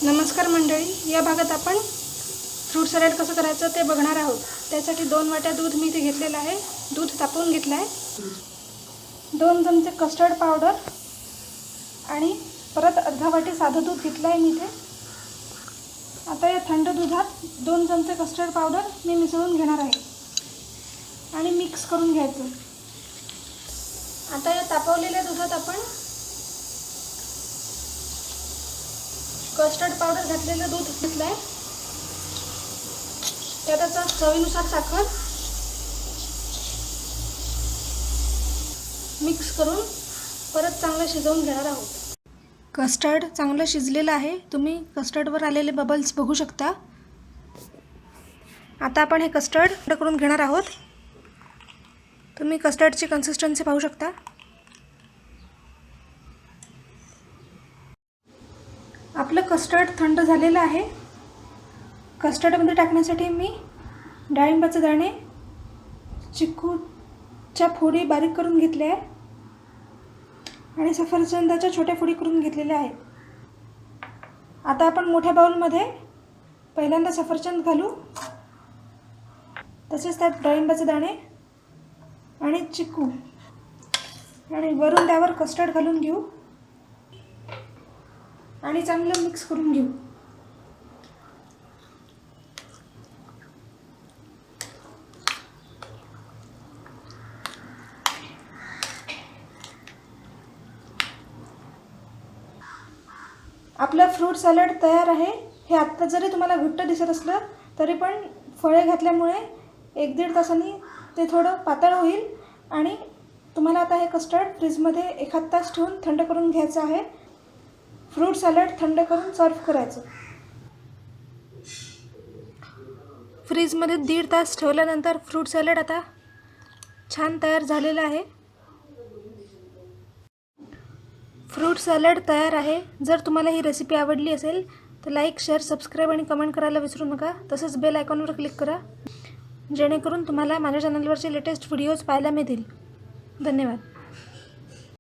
नमस्कार मंडळी, या भागात आपण फ्रूट सॅलड कसं करायचं ते बघणार आहोत। त्यासाठी 2 वाट्या दूध मी इथे घेतलेलं आहे। दूध तापवून घेतलं आहे। 2 चमचे कस्टर्ड पावडर आणि परत अर्धा वाटी साधं दूध घेतलं आहे मी इथे। आता या थंड दुधात 2 चमचे कस्टर्ड पावडर मी मिसळून घेणार आहे आणि मिक्स करून घ्यायचं। आता या तापवलेल्या दुधात आपण कस्टर्ड पावडर घातलेलं दूध घेतलं आहे। त्यात आता चवीनुसार साखर मिक्स करून परत चांगलं शिजवून घेणार आहोत। कस्टर्ड चांगलं शिजलेलं आहे। तुम्ही कस्टर्डवर आलेले बबल्स बघू शकता। आता आपण हे कस्टर्ड थंड करून घेणार आहोत। तुम्ही कस्टर्डची कन्सिस्टन्सी पाहू शकता। आपलं कस्टर्ड थंड झालेलं आहे। कस्टर्डमध्ये टाकण्यासाठी मी डाळिंबाचे दाणे, चिकूच्या फोडी बारीक करून घेतल्या आहे आणि सफरचंदाच्या छोट्या फोडी करून घेतलेल्या आहेत। आता आपण मोठ्या बाउलमध्ये पहिल्यांदा सफरचंद घालू, तसेच त्यात डाळिंबाचे दाणे आणि चिकू आणि वरून त्यावर कस्टर्ड घालून घेऊ आणि चांगलं मिक्स करून घेऊ। आपलं फ्रूट सॅलड तयार आहे। हे आत्ता जरी तुम्हाला घट्ट दिसत असलं तरी पण फळे घातल्यामुळे 1-1.5 तासांनी ते थोडं पातळ होईल आणि तुम्हाला आता हे कस्टर्ड फ्रीजमध्ये 1 तास ठेवून थंड करून घ्यायचं आहे। फ्रूट सॅलड थंड करून सर्व करायचं। फ्रीजमध्ये 1.5 तास ठेवल्यानंतर फ्रूट सॅलड आता छान तयार झालेलं आहे। फ्रूट सॅलड तयार आहे। जर तुम्हाला ही रेसिपी आवडली असेल तर लाईक, शेअर, सबस्क्राईब आणि कमेंट करायला विसरू नका। तसंच बेल आयकॉनवर क्लिक करा, जेणेकरून तुम्हाला माझ्या चॅनलवरचे लेटेस्ट व्हिडिओज पाहायला मिळतील। धन्यवाद।